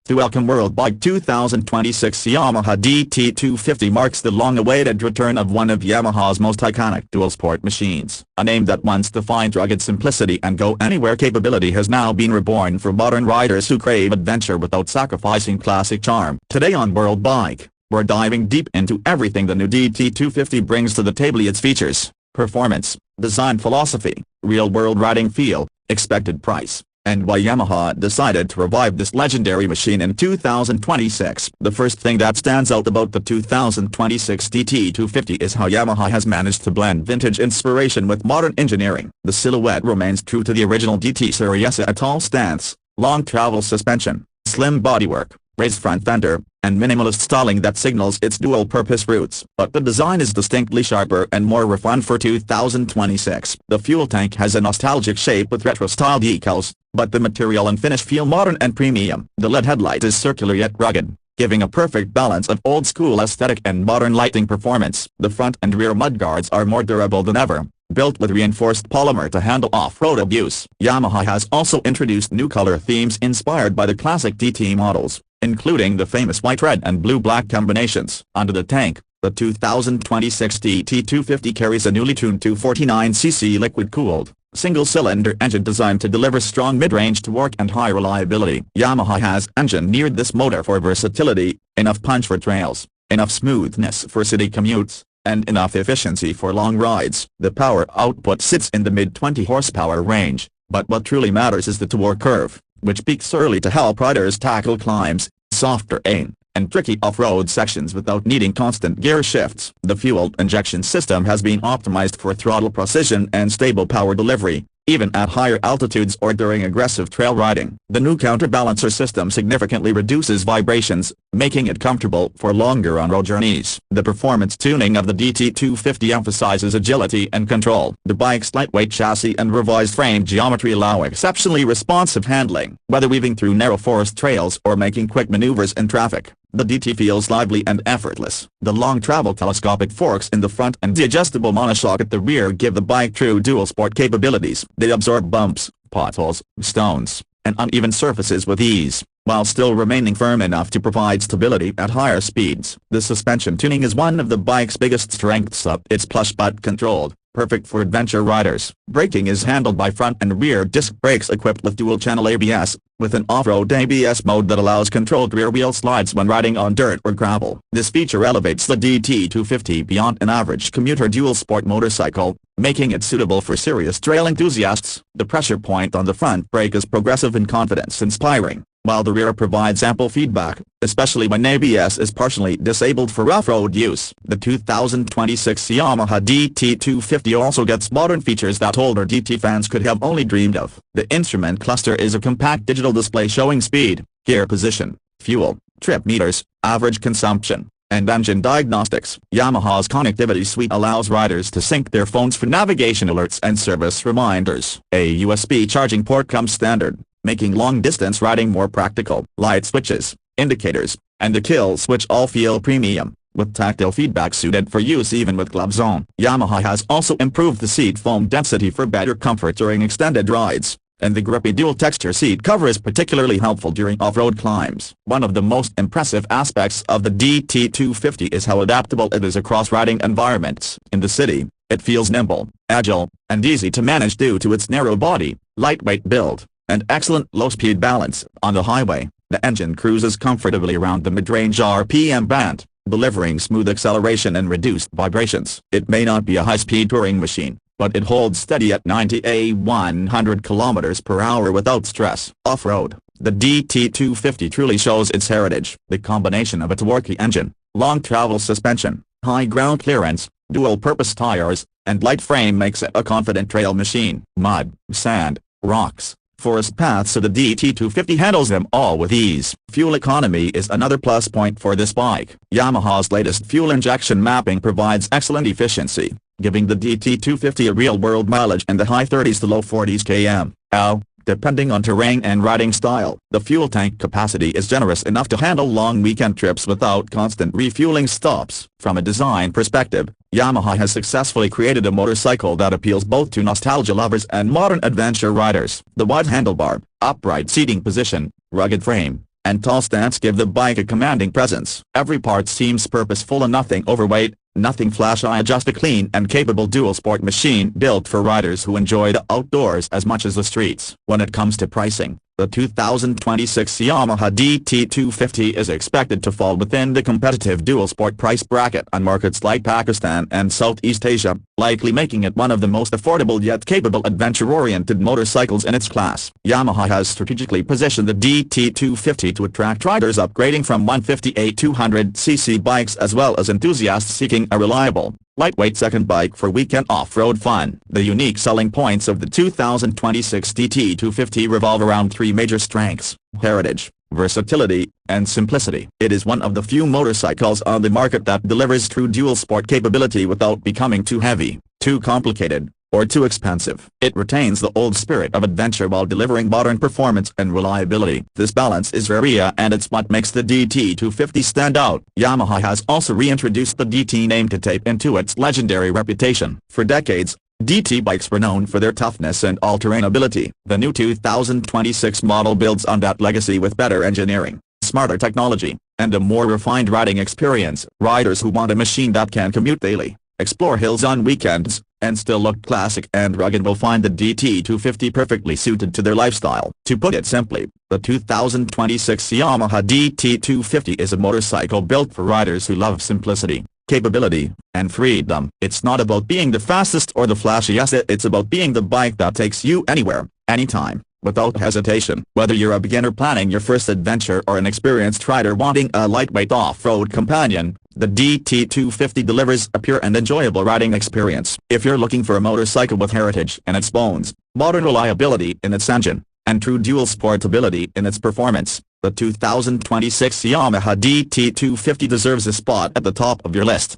To welcome World Bike 2026, Yamaha DT250 marks the long-awaited return of one of Yamaha's most iconic dual-sport machines. A name that once defined rugged simplicity and go-anywhere capability has now been reborn for modern riders who crave adventure without sacrificing classic charm. Today on World Bike, we're diving deep into everything the new DT250 brings to the table: its features, performance, design philosophy, real-world riding feel, expected price, and why Yamaha decided to revive this legendary machine in 2026. The first thing that stands out about the 2026 DT250 is how Yamaha has managed to blend vintage inspiration with modern engineering. The silhouette remains true to the original DT series: a tall stance, long travel suspension, slim bodywork, raised front fender, and minimalist styling that signals its dual-purpose roots. But the design is distinctly sharper and more refined for 2026. The fuel tank has a nostalgic shape with retro-style decals, but the material and finish feel modern and premium. The LED headlight is circular yet rugged, giving a perfect balance of old-school aesthetic and modern lighting performance. The front and rear mudguards are more durable than ever, built with reinforced polymer to handle off-road abuse. Yamaha has also introduced new color themes inspired by the classic DT models, including the famous white, red and blue-black combinations. Under the tank, the 2026 DT250 carries a newly tuned 249cc liquid-cooled, single-cylinder engine designed to deliver strong mid-range torque and high reliability. Yamaha has engineered this motor for versatility: enough punch for trails, enough smoothness for city commutes, and enough efficiency for long rides. The power output sits in the mid-20 horsepower range, but what truly matters is the torque curve, which peaks early to help riders tackle climbs, soft terrain, and tricky off-road sections without needing constant gear shifts. The fuel injection system has been optimized for throttle precision and stable power delivery, even at higher altitudes or during aggressive trail riding. The new counterbalancer system significantly reduces vibrations, making it comfortable for longer on-road journeys. The performance tuning of the DT250 emphasizes agility and control. The bike's lightweight chassis and revised frame geometry allow exceptionally responsive handling. Whether weaving through narrow forest trails or making quick maneuvers in traffic, the DT feels lively and effortless. The long travel telescopic forks in the front and the adjustable monoshock at the rear give the bike true dual-sport capabilities. They absorb bumps, potholes, stones, and uneven surfaces with ease, while still remaining firm enough to provide stability at higher speeds. The suspension tuning is one of the bike's biggest strengths. It's plush but controlled, perfect for adventure riders. Braking is handled by front and rear disc brakes equipped with dual-channel ABS, with an off-road ABS mode that allows controlled rear-wheel slides when riding on dirt or gravel. This feature elevates the DT250 beyond an average commuter dual-sport motorcycle, making it suitable for serious trail enthusiasts. The pressure point on the front brake is progressive and confidence-inspiring, while the rear provides ample feedback, especially when ABS is partially disabled for off-road use. The 2026 Yamaha DT250 also gets modern features that older DT fans could have only dreamed of. The instrument cluster is a compact digital display showing speed, gear position, fuel, trip meters, average consumption, and engine diagnostics. Yamaha's connectivity suite allows riders to sync their phones for navigation alerts and service reminders. A USB charging port comes standard, making long-distance riding more practical. Light switches, indicators, and the kill switch all feel premium, with tactile feedback suited for use even with gloves on. Yamaha has also improved the seat foam density for better comfort during extended rides, and the grippy dual-texture seat cover is particularly helpful during off-road climbs. One of the most impressive aspects of the DT250 is how adaptable it is across riding environments. In the city, it feels nimble, agile, and easy to manage due to its narrow body, lightweight build, and excellent low-speed balance. On the highway, the engine cruises comfortably around the mid-range RPM band, delivering smooth acceleration and reduced vibrations. It may not be a high-speed touring machine, but it holds steady at 100 km per hour without stress. Off-road, the DT250 truly shows its heritage. The combination of a torquey engine, long travel suspension, high ground clearance, dual-purpose tires, and light frame makes it a confident trail machine. Mud, sand, rocks, forest paths, so the DT250 handles them all with ease. Fuel economy is another plus point for this bike. Yamaha's latest fuel injection mapping provides excellent efficiency, giving the DT250 a real-world mileage in the high 30s to low 40s km/h, depending on terrain and riding style. The fuel tank capacity is generous enough to handle long weekend trips without constant refueling stops. From a design perspective, Yamaha has successfully created a motorcycle that appeals both to nostalgia lovers and modern adventure riders. The wide handlebar, upright seating position, rugged frame, and tall stance give the bike a commanding presence. Every part seems purposeful and nothing overweight, nothing flashy, just a clean and capable dual-sport machine built for riders who enjoy the outdoors as much as the streets. When it comes to pricing, the 2026 Yamaha DT250 is expected to fall within the competitive dual-sport price bracket on markets like Pakistan and Southeast Asia, likely making it one of the most affordable yet capable adventure-oriented motorcycles in its class. Yamaha has strategically positioned the DT250 to attract riders upgrading from 158-200cc bikes as well as enthusiasts seeking a reliable, lightweight second bike for weekend off-road fun. The unique selling points of the 2026 DT250 revolve around three major strengths: heritage, versatility, and simplicity. It is one of the few motorcycles on the market that delivers true dual-sport capability without becoming too heavy, too complicated, or too expensive. It retains the old spirit of adventure while delivering modern performance and reliability. This balance is rare and it's what makes the DT250 stand out. Yamaha has also reintroduced the DT name to tap into its legendary reputation. For decades, DT bikes were known for their toughness and all-terrain ability. The new 2026 model builds on that legacy with better engineering, smarter technology, and a more refined riding experience. Riders who want a machine that can commute daily, explore hills on weekends, and still look classic and rugged will find the DT250 perfectly suited to their lifestyle. To put it simply, the 2026 Yamaha DT250 is a motorcycle built for riders who love simplicity, capability, and freedom. It's not about being the fastest or the flashiest, it's about being the bike that takes you anywhere, anytime, without hesitation. Whether you're a beginner planning your first adventure or an experienced rider wanting a lightweight off-road companion, the DT250 delivers a pure and enjoyable riding experience. If you're looking for a motorcycle with heritage in its bones, modern reliability in its engine, and true dual sportability in its performance, the 2026 Yamaha DT250 deserves a spot at the top of your list.